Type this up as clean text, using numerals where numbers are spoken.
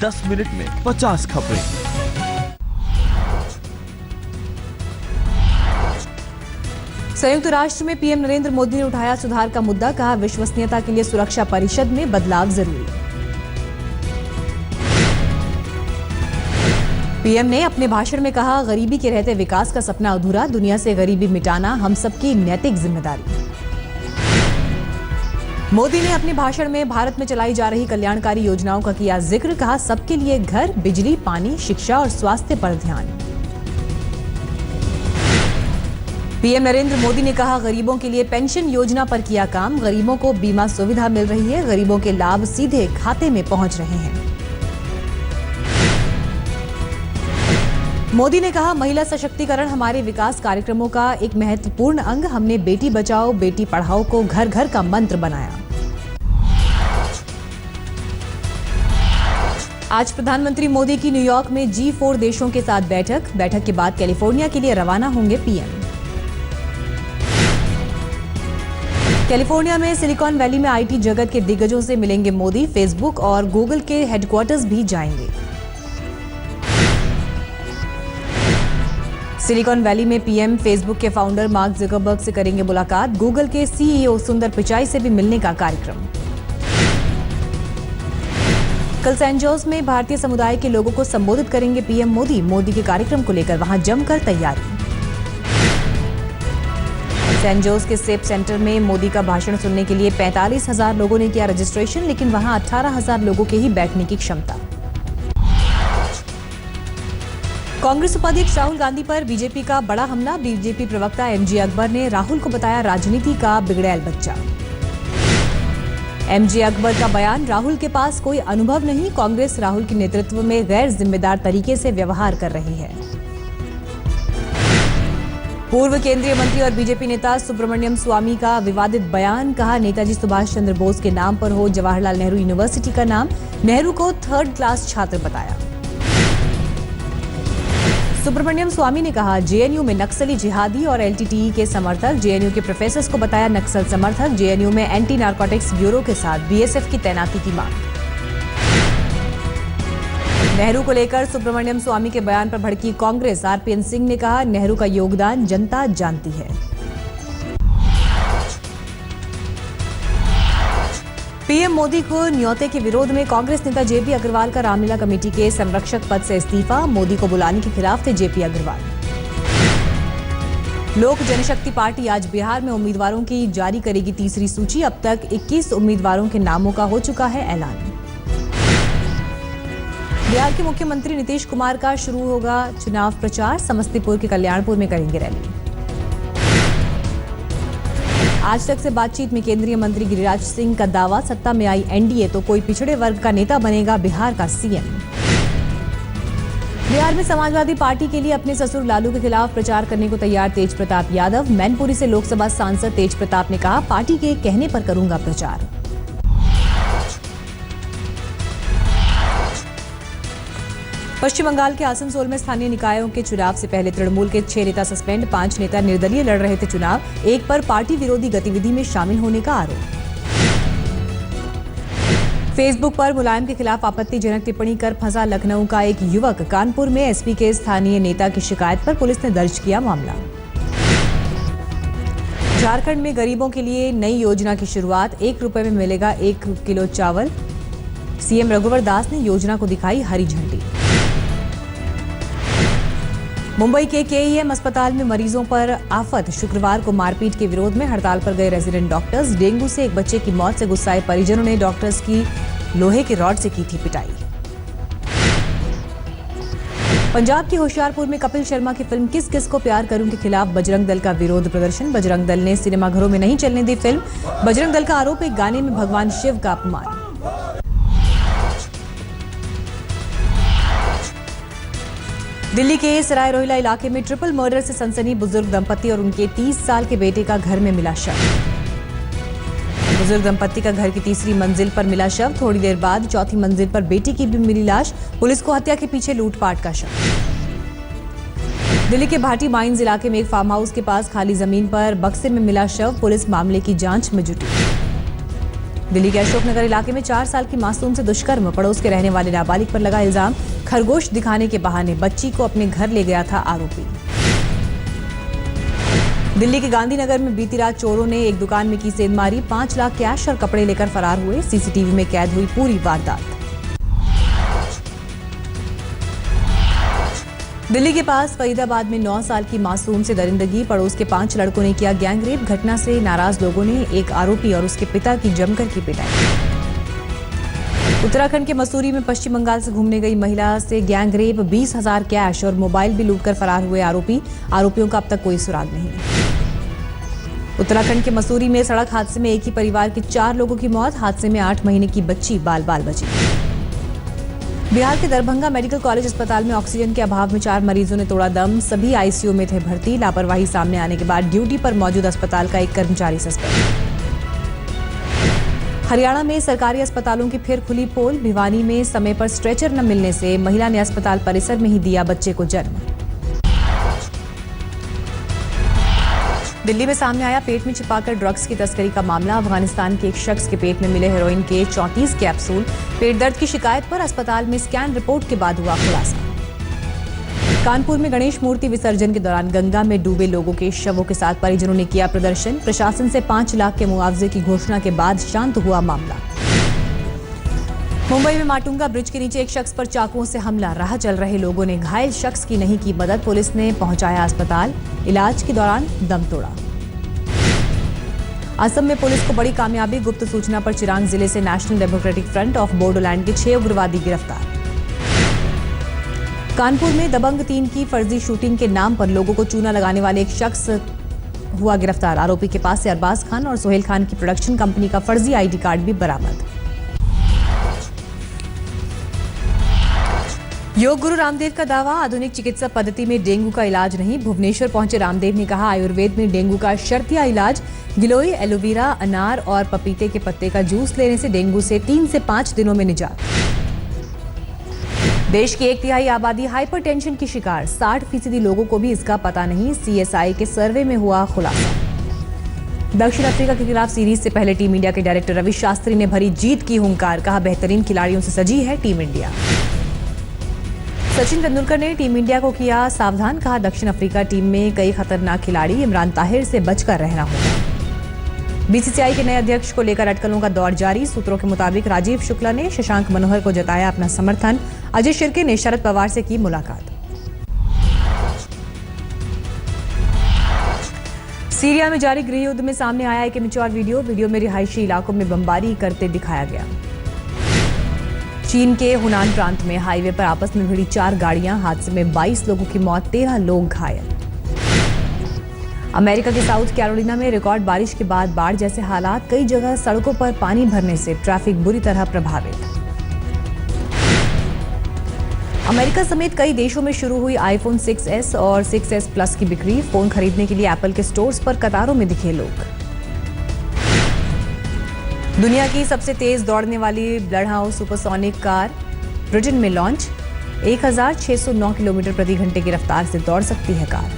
10 minute में 50 खबरें। संयुक्त राष्ट्र में पीएम नरेंद्र मोदी ने उठाया सुधार का मुद्दा, कहा विश्वसनीयता के लिए सुरक्षा परिषद में बदलाव जरूरी। पीएम ने अपने भाषण में कहा, गरीबी के रहते विकास का सपना अधूरा, दुनिया से गरीबी मिटाना हम सबकी नैतिक जिम्मेदारी। मोदी ने अपने भाषण में भारत में चलाई जा रही कल्याणकारी योजनाओं का किया जिक्र, कहा सबके लिए घर, बिजली, पानी, शिक्षा और स्वास्थ्य पर ध्यान। पीएम नरेंद्र मोदी ने कहा, गरीबों के लिए पेंशन योजना पर किया काम, गरीबों को बीमा सुविधा मिल रही है, गरीबों के लाभ सीधे खाते में पहुंच रहे हैं। मोदी ने कहा, महिला सशक्तिकरण हमारे विकास कार्यक्रमों का एक महत्वपूर्ण अंग, हमने बेटी बचाओ बेटी पढ़ाओ को घर घर का मंत्र बनाया। आज प्रधानमंत्री मोदी की न्यूयॉर्क में G4 देशों के साथ बैठक के बाद कैलिफोर्निया के लिए रवाना होंगे पीएम। कैलिफोर्निया में सिलिकॉन वैली में आईटी जगत के दिग्गजों से मिलेंगे मोदी, फेसबुक और गूगल के हेडक्वार्टर्स भी जाएंगे। सिलिकॉन वैली में पीएम फेसबुक के फाउंडर मार्क जुकरबर्ग से करेंगे मुलाकात, गूगल के सीईओ सुंदर पिचाई से भी मिलने का कार्यक्रम। कल सैन जोस में भारतीय समुदाय के लोगों को संबोधित करेंगे पीएम मोदी के कार्यक्रम को लेकर वहां जमकर तैयारी। सैन जोस के सेप सेंटर में मोदी का भाषण सुनने के लिए 45,000 लोगों ने किया रजिस्ट्रेशन, लेकिन वहां 18,000 लोगों के ही बैठने की क्षमता। कांग्रेस उपाध्यक्ष राहुल गांधी पर बीजेपी का बड़ा हमला, बीजेपी प्रवक्ता एमजे अकबर ने राहुल को बताया राजनीति का बिगड़ैल बच्चा। एमजे अकबर का बयान, राहुल के पास कोई अनुभव नहीं, कांग्रेस राहुल के नेतृत्व में गैर जिम्मेदार तरीके से व्यवहार कर रही है। पूर्व केंद्रीय मंत्री और बीजेपी नेता सुब्रमण्यम स्वामी का विवादित बयान, कहा नेताजी सुभाष चंद्र बोस के नाम पर हो जवाहरलाल नेहरू यूनिवर्सिटी का नाम, नेहरू को 3rd क्लास छात्र बताया। सुब्रमण्यम स्वामी ने कहा, जेएनयू में नक्सली जिहादी और एलटीटीई के समर्थक, जेएनयू के प्रोफेसर्स को बताया नक्सल समर्थक, जेएनयू में एंटी नारकोटिक्स ब्यूरो के साथ बीएसएफ की तैनाती की मांग। नेहरू को लेकर सुब्रमण्यम स्वामी के बयान पर भड़की कांग्रेस, आरपीएन सिंह ने कहा नेहरू का योगदान जनता जानती है। पीएम मोदी को न्योते के विरोध में कांग्रेस नेता जेपी अग्रवाल का रामलीला कमेटी के संरक्षक पद से इस्तीफा, मोदी को बुलाने के खिलाफ थे जेपी अग्रवाल। लोक जनशक्ति पार्टी आज बिहार में उम्मीदवारों की जारी करेगी तीसरी सूची, अब तक 21 उम्मीदवारों के नामों का हो चुका है ऐलान। बिहार के मुख्यमंत्री नीतीश कुमार का शुरू होगा चुनाव प्रचार, समस्तीपुर के कल्याणपुर में करेंगे रैली। आज तक से बातचीत में केंद्रीय मंत्री गिरिराज सिंह का दावा, सत्ता में आई एनडीए तो कोई पिछड़े वर्ग का नेता बनेगा बिहार का सीएम। बिहार में समाजवादी पार्टी के लिए अपने ससुर लालू के खिलाफ प्रचार करने को तैयार तेज प्रताप यादव, मैनपुरी से लोकसभा सांसद तेज प्रताप ने कहा पार्टी के कहने पर करूंगा प्रचार। पश्चिम बंगाल के आसनसोल में स्थानीय निकायों के चुनाव से पहले तृणमूल के 6 नेता सस्पेंड, 5 नेता निर्दलीय लड़ रहे थे चुनाव, एक पर पार्टी विरोधी गतिविधि में शामिल होने का आरोप। फेसबुक पर मुलायम के खिलाफ आपत्तिजनक टिप्पणी कर फंसा लखनऊ का एक युवक, कानपुर में एसपी के स्थानीय नेता की शिकायत पर पुलिस ने दर्ज किया मामला। झारखंड में गरीबों के लिए नई योजना की शुरुआत, 1 रुपए में मिलेगा 1 किलो चावल, सीएम रघुवर दास ने योजना को दिखाई हरी झंडी। मुंबई के केईएम अस्पताल में मरीजों पर आफत, शुक्रवार को मारपीट के विरोध में हड़ताल पर गए रेजिडेंट डॉक्टर्स, डेंगू से एक बच्चे की मौत से गुस्साए परिजनों ने डॉक्टर्स की लोहे के रॉड से की थी पिटाई। पंजाब के होशियारपुर में कपिल शर्मा की फिल्म किस किस को प्यार करूं के खिलाफ बजरंग दल का विरोध प्रदर्शन, बजरंग दल ने सिनेमाघरों में नहीं चलने दी फिल्म, बजरंग दल का आरोप एक गाने में भगवान शिव का अपमान। दिल्ली के सराय रोहिला इलाके में ट्रिपल मर्डर से सनसनी, बुजुर्ग दंपति और उनके 30 साल के बेटे का घर में मिला शव। बुजुर्ग दंपति का घर की तीसरी मंजिल पर मिला शव, थोड़ी देर बाद चौथी मंजिल पर बेटी की भी मिली लाश, पुलिस को हत्या के पीछे लूटपाट का शक। दिल्ली के भाटी माइंस इलाके में एक फार्म हाउस के पास खाली जमीन पर बक्से में मिला शव, पुलिस मामले की जांच में जुटी। दिल्ली के अशोकनगर इलाके में 4 साल की मासूम से दुष्कर्म, पड़ोस के रहने वाले नाबालिग पर लगा इल्जाम। खरगोश दिखाने के बहाने बच्ची को अपने घर ले गया था आरोपी। दिल्ली के गांधीनगर में बीती रात चोरों ने एक दुकान में की सेंध मारी। 5 लाख कैश और कपड़े लेकर फरार हुए। सीसीटीवी में कैद हुई पूरी वारदात। दिल्ली के पास फरीदाबाद में 9 साल की मासूम से दरिंदगी, पड़ोस के 5 लड़कों ने किया गैंगरेप। घटना से नाराज लोगों ने एक आरोपी और उसके पिता की जमकर की पिटाई। उत्तराखंड के मसूरी में पश्चिम बंगाल से घूमने गई महिला से गैंगरेप, 20,000 कैश और मोबाइल भी लूटकर फरार हुए आरोपी। आरोपियों का अब तक कोई सुराग नहीं। उत्तराखंड के मसूरी में सड़क हादसे में एक ही परिवार के 4 लोगों की मौत। हादसे में 8 महीने की बच्ची बाल बाल बची। बिहार के दरभंगा मेडिकल कॉलेज अस्पताल में ऑक्सीजन के अभाव में 4 मरीजों ने तोड़ा दम। सभी आईसीयू में थे भर्ती। लापरवाही सामने आने के बाद ड्यूटी पर मौजूद अस्पताल का एक कर्मचारी सस्पेंड। हरियाणा में सरकारी अस्पतालों की फिर खुली पोल। भिवानी में समय पर स्ट्रेचर न मिलने से महिला ने अस्पताल परिसर में ही दिया बच्चे को जन्म। दिल्ली में सामने आया पेट में छिपाकर ड्रग्स की तस्करी का मामला। अफगानिस्तान के एक शख्स के पेट में मिले हेरोइन के 34 कैप्सूल। पेट दर्द की शिकायत पर अस्पताल में स्कैन रिपोर्ट के बाद हुआ खुलासा। कानपुर में गणेश मूर्ति विसर्जन के दौरान गंगा में डूबे लोगों के शवों के साथ परिजनों ने किया प्रदर्शन। प्रशासन से 5 लाख के मुआवजे की घोषणा के बाद शांत हुआ मामला। मुंबई में माटुंगा ब्रिज के नीचे एक शख्स पर चाकुओं से हमला। राह चल रहे लोगों ने घायल शख्स की नहीं की मदद। पुलिस ने पहुंचाया अस्पताल। इलाज के दौरान दम तोड़ा। असम में पुलिस को बड़ी कामयाबी। गुप्त सूचना पर चिरांग जिले से national democratic front of Bodoland के 6 उग्रवादी गिरफ्तार। कानपुर में दबंग 3 की फर्जी शूटिंग के नाम पर लोगों को चूना लगाने वाले एक शख्स हुआ गिरफ्तार। आरोपी के पास से अरबाज खान और सोहेल खान की प्रोडक्शन कंपनी का फर्जी आईडी कार्ड भी बरामद। योग गुरु रामदेव का दावा, आधुनिक चिकित्सा पद्धति में डेंगू का इलाज नहीं। भुवनेश्वर पहुंचे रामदेव ने कहा, आयुर्वेद में डेंगू का शर्तिया इलाज। गिलोय, एलोवेरा, अनार और पपीते के पत्ते का जूस लेने से डेंगू से 3 से 5 दिनों में निजात। देश की 1/3 आबादी हाइपरटेंशन की शिकार। 60% लोगों को भी इसका पता नहीं। सीएसआई के सर्वे में हुआ खुलासा। दक्षिण अफ्रीका के खिलाफ सीरीज से पहले टीम इंडिया के डायरेक्टर रवि शास्त्री ने भरी जीत की हुंकार। कहा, बेहतरीन खिलाड़ियों से सजी है टीम इंडिया। सचिन तेंदुलकर ने टीम इंडिया को किया सावधान। कहा, दक्षिण अफ्रीका टीम में कई खतरनाक खिलाड़ी, इमरान ताहिर से बचकर रहना होगा। बीसीसीआई के नए अध्यक्ष को लेकर अटकलों का दौर जारी। सूत्रों के मुताबिक राजीव शुक्ला ने शशांक मनोहर को जताया अपना समर्थन। अजय शिर्के ने शरद पवार से की मुलाकात। सीरिया में जारी गृह युद्ध में सामने आया एक इमेचुअर वीडियो में रिहायशी इलाकों में बमबारी करते दिखाया गया। चीन के हुनान प्रांत में हाईवे पर आपस में भिड़ी 4 गाड़ियां। हादसे में 22 लोगों की मौत, 13 लोग घायल। अमेरिका के साउथ कैरोलिना में रिकॉर्ड बारिश के बाद बाढ़ जैसे हालात। कई जगह सड़कों पर पानी भरने से ट्रैफिक बुरी तरह प्रभावित। अमेरिका समेत कई देशों में शुरू हुई आईफोन 6s और 6s प्लस की बिक्री। फोन खरीदने के लिए एप्पल के स्टोर्स पर कतारों में दिखे लोग। दुनिया की सबसे तेज दौड़ने वाली blood house supersonic car Britain में लॉन्च। 1609 किलोमीटर प्रति घंटे की रफ्तार से दौड़ सकती है कार।